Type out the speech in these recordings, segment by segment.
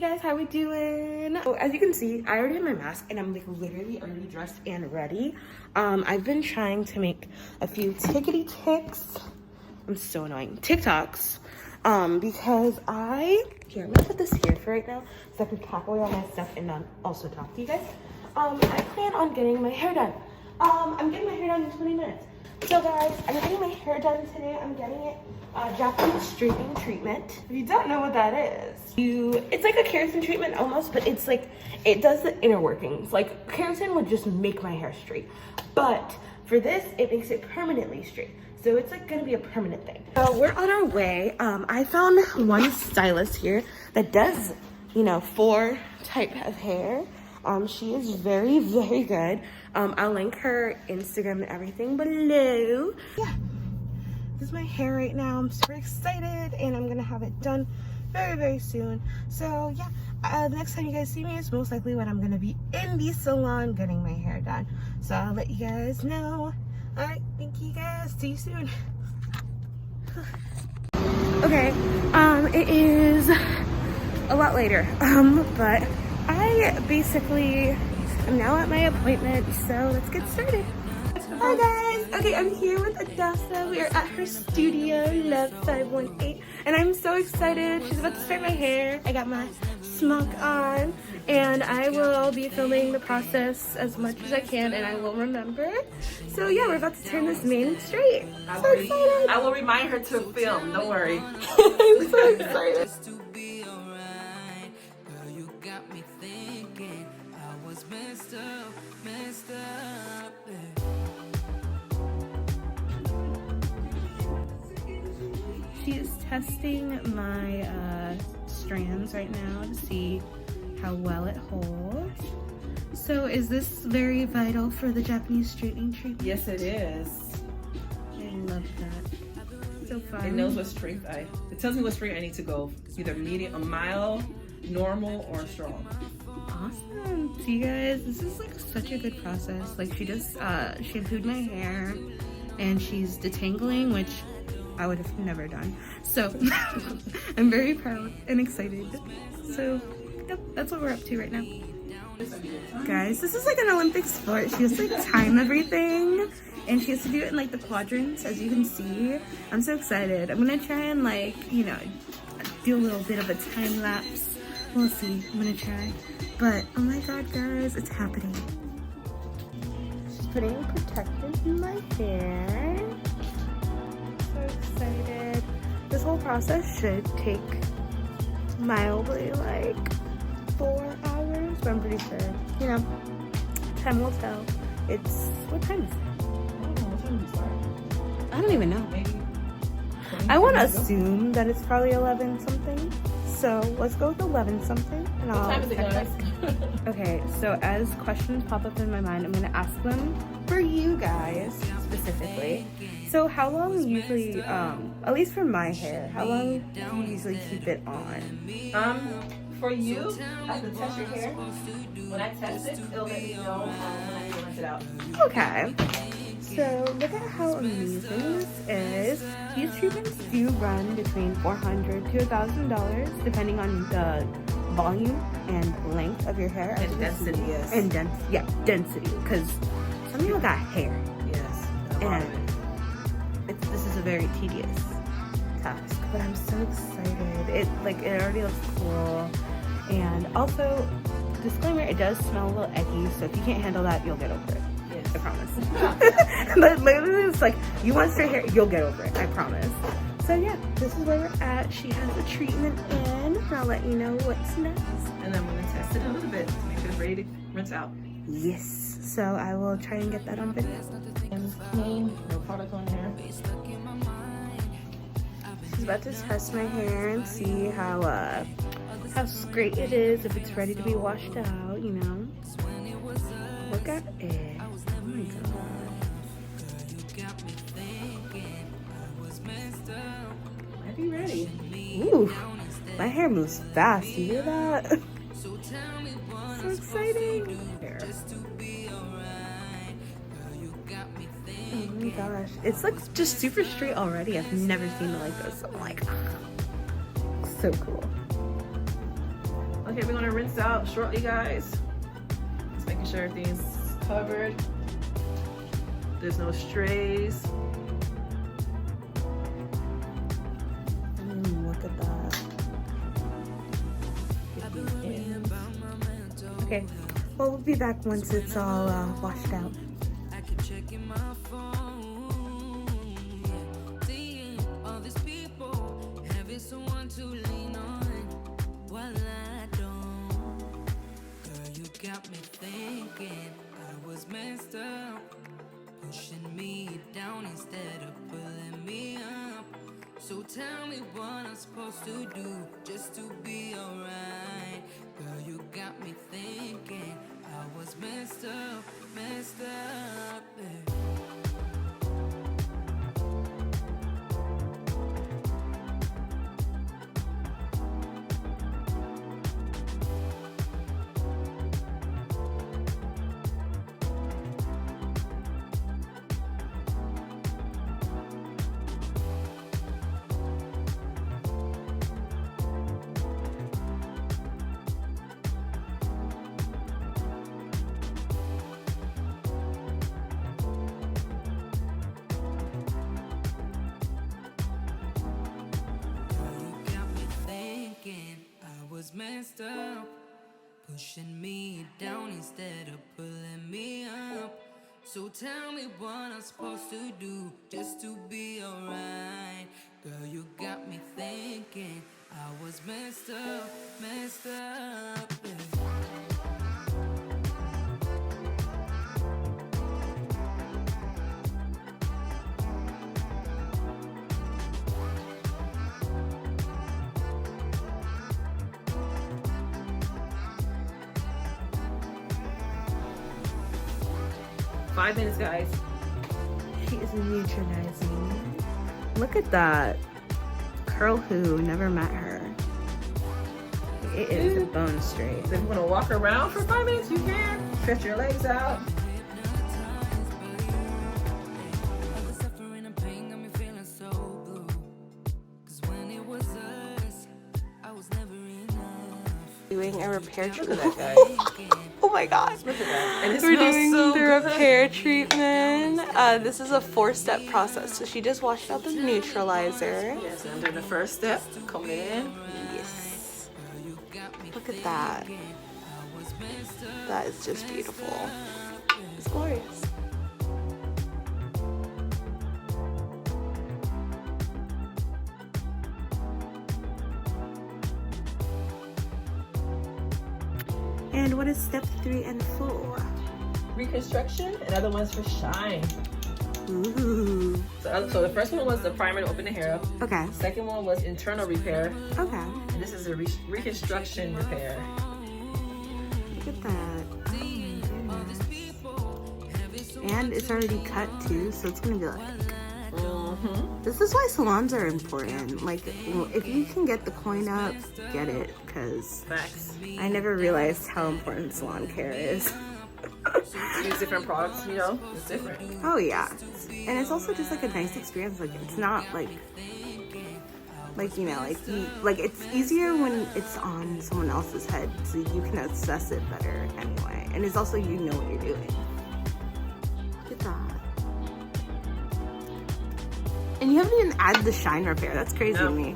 Hey guys, how we doing? So as you can see, I already have my mask and I'm like literally already dressed and ready. I've been trying to make a few TikToks. I'm so annoying. TikToks. Because here, I'm gonna put this here for right now so I can pack away all my stuff and also talk to you guys. I plan on getting my hair done. I'm getting my hair done in 20 minutes. So guys, I'm getting my hair done today. I'm getting it Japanese straightening treatment. If you don't know what that is, it's like a keratin treatment almost, but it's like, it does the inner workings. Like keratin would just make my hair straight, but for this, it makes it permanently straight. So it's like gonna be a permanent thing. So we're on our way. I found one stylist here that does, 4 type of hair. She is very, very good. I'll link her Instagram and everything below. Yeah, this is my hair right now. I'm super excited and I'm gonna have it done very, very soon. So yeah, the next time you guys see me is most likely when I'm gonna be in the salon getting my hair done. So I'll let you guys know. All right, thank you guys. See you soon. Okay, it is a lot later, but I basically am now at my appointment, so let's get started. Hi guys! Okay, I'm here with Adasa. We are at her studio, Love 518, and I'm so excited. She's about to start my hair. I got my smock on, and I will be filming the process as much as I can, and I will remember. So yeah, we're about to turn this mane straight. So excited! I will remind her to film, don't worry. I'm so excited. She is testing my strands right now to see how well it holds. So is this very vital for the Japanese straightening treatment? Yes, it is. I love that. So fun. It knows what strength it tells me what strength I need to go. Either medium, a mild, normal, or strong. Awesome. See you guys, this is like such a good process. Like she just shampooed my hair and she's detangling, which I would have never done. So I'm very proud and excited. So yep, that's what we're up to right now. Guys, this is like an Olympic sport. She has to like time everything and she has to do it in like the quadrants, as you can see. I'm so excited. I'm gonna try and like, do a little bit of a time lapse. We'll see. I'm gonna try. But oh my god, guys, it's happening. She's putting protectant in my hair. So excited. This whole process should take mildly like 4 hours, but I'm pretty sure. Time will tell. It's, what time is it? I don't know what time you start. I don't even know. Maybe. I want to assume that it's probably 11 something. So let's go with 11 something. And What time is it, guys? Okay, so as questions pop up in my mind, I'm gonna ask them for you guys specifically. So how long usually, at least for my hair, how long do you usually keep it on? For you, I have to test your hair. When I test it, it'll let me know when I need to rinse it out. Okay. So look at how amazing this is. These treatments do run between $400 to $1,000 depending on the volume and length of your hair. And density, yes. And density, because some people got hair. Yes. And this is a very tedious task, but I'm so excited. It already looks cool. And also, disclaimer, it does smell a little eggy, so if you can't handle that, you'll get over it. Yes. I promise. But literally, it's like, you want straight hair, you'll get over it, I promise. So yeah, this is where we're at. She has the treatment in, and I'll let you know what's next. And I'm going to test it a little bit to make sure it's ready to rinse out. Yes, so I will try and get that on video. And it's clean, no product on there. She's about to test my hair and see how straight it is, if it's ready to be washed out, Look at it. Oh my god. I'll be ready. Ooh, my hair moves fast. You hear that? So exciting. Oh my gosh. It's like just super straight already. I've never seen it like this. I'm like, so cool. Okay, we're gonna rinse out shortly, guys. Just making sure everything's covered. There's no strays. Look at that. Okay, well, we'll be back once it's all washed out. I keep checking my phone, seeing all these people, having someone to lean on while I don't. Girl, you got me thinking I was messed up, pushing me down instead of pulling me up. So tell me what I'm supposed to do just to be alright. Girl, you got me thinking I was messed up, yeah. Was messed up, pushing me down instead of pulling me up. So tell me what I'm supposed to do just to be alright. Girl, you got me thinking I was messed up, yeah. Five minutes, guys. She is neutralizing. Look at that. Curl who, never met her. It is a bone straight. So if you want to walk around for 5 minutes, you can. Stretch your legs out. Doing a repair Look treatment. at that, guys. Oh my god. Look at that. And it We're smells doing so the good. repair treatment. This is a 4-step process. So she just washed out the neutralizer. Yes, and then the first step, coming in. Yes. Look at that. That is just beautiful. It's glorious. And what is step 3 and 4? Reconstruction, and other ones for shine. Ooh. So the first one was the primer to open the hair up. Okay. Second one was internal repair. Okay. And this is a reconstruction repair. Look at that. Oh my goodness. And it's already cut too, so it's gonna be like. This is why salons are important. Like, if you can get the coin up, get it, because Facts. I never realized how important salon care is. Use different products, you know, it's different. Oh yeah, and it's also just like a nice experience. Like, it's not like you know, like it's easier when it's on someone else's head, so you can assess it better anyway. And it's also, you know what you're doing. Look at that. And you haven't even added the shine repair. That's crazy to me.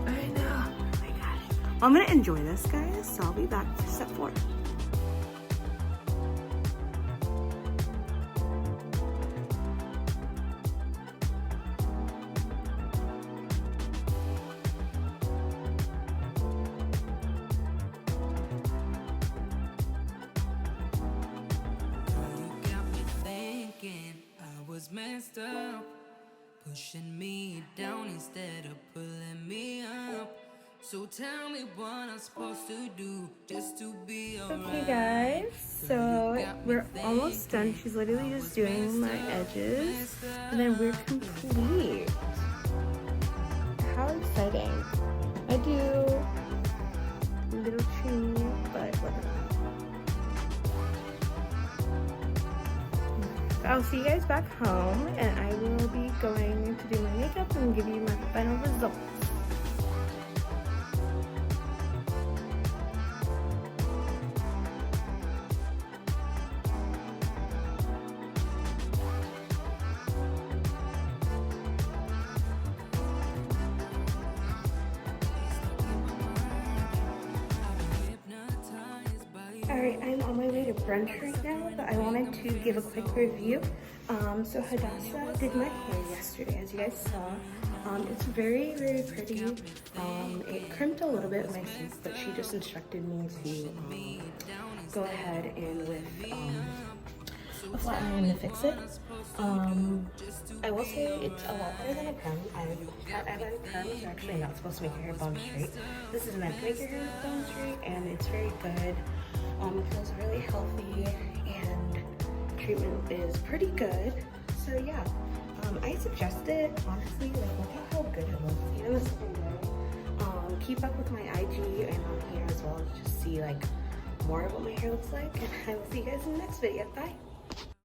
I know. Oh my gosh. Well, I'm gonna enjoy this, guys. So I'll be back for step 4. Messed up, pushing me down instead of pulling me up. So tell me what I'm supposed to do just to be alright. Okay guys, so we're almost done. She's literally just doing my edges and then we're complete. How exciting. I do a little tree, but whatever. I'll see you guys back home, and I will be going to do my makeup and give you my final results. Alright, I'm on my way to brunch right now, but I wanted to give a quick review. So Hadassah did my hair yesterday, as you guys saw. It's very, very pretty. It crimped a little bit with my soup, but she just instructed me to go ahead and with a flat iron to fix it. I will say it's a lot better than a perm. I've had perms, you're actually not supposed to make your hair bone straight. This is meant to make your hair bone straight, and it's very good. It feels really healthy, and treatment is pretty good. So yeah, I suggest it. Honestly, like, look at how good it looks. Even the second day. Keep up with my IG and on here as well to just see like more of what my hair looks like. And I will see you guys in the next video. Bye.